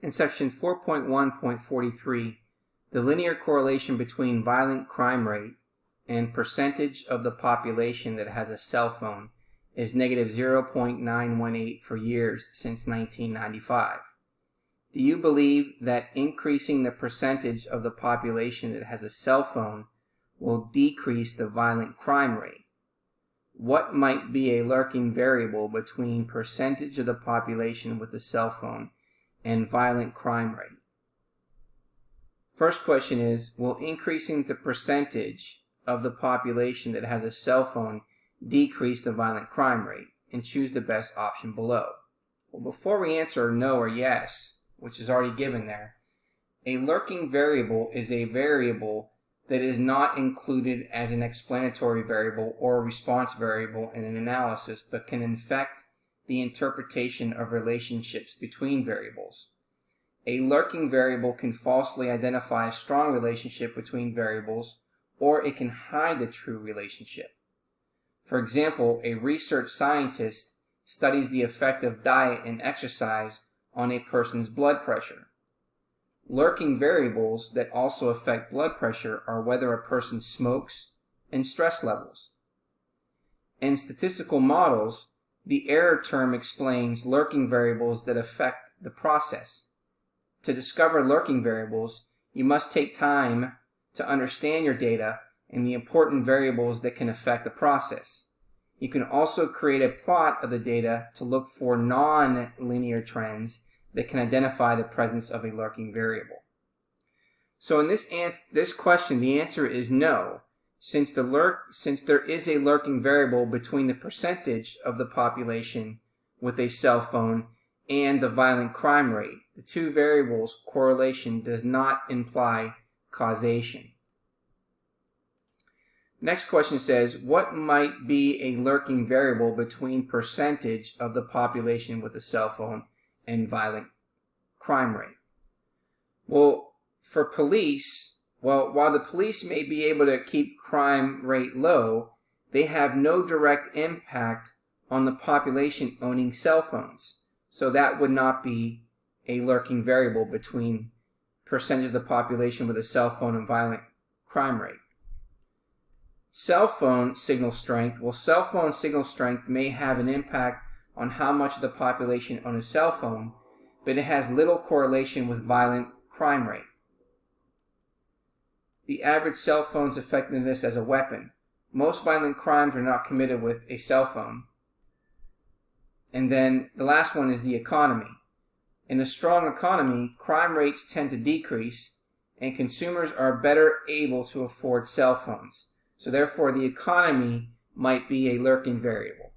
In section 4.1.43, the linear correlation between violent crime rate and percentage of the population that has a cell phone is negative 0.918 for years since 1995. Do you believe that increasing the percentage of the population that has a cell phone will decrease the violent crime rate? What might be a lurking variable between percentage of the population with a cell phone and violent crime rate? First question is, will increasing the percentage of the population that has a cell phone decrease the violent crime rate? And choose the best option below. Well, before we answer no or yes, which is already given there, a lurking variable is a variable that is not included as an explanatory variable or a response variable in an analysis, but can affect the interpretation of relationships between variables. A lurking variable can falsely identify a strong relationship between variables, or it can hide the true relationship. For example, a research scientist studies the effect of diet and exercise on a person's blood pressure. Lurking variables that also affect blood pressure are whether a person smokes and stress levels. In statistical models, the error term explains lurking variables that affect the process. To discover lurking variables, you must take time to understand your data and the important variables that can affect the process. You can also create a plot of the data to look for non-linear trends that can identify the presence of a lurking variable. So in this question, the answer is no, since there is a lurking variable between the percentage of the population with a cell phone and the violent crime rate. The two variables' correlation does not imply causation. Next question says, what might be a lurking variable between percentage of the population with a cell phone and violent crime rate? Well, for police, while the police may be able to keep crime rate low, they have no direct impact on the population owning cell phones. So that would not be a lurking variable between percentage of the population with a cell phone and violent crime rate. Cell phone signal strength. Well, cell phone signal strength may have an impact on how much of the population own a cell phone, but it has little correlation with violent crime rate. The average cell phone's effectiveness as a weapon. Most violent crimes are not committed with a cell phone. And then the last one is the economy. In a strong economy, crime rates tend to decrease, and consumers are better able to afford cell phones. So therefore, the economy might be a lurking variable.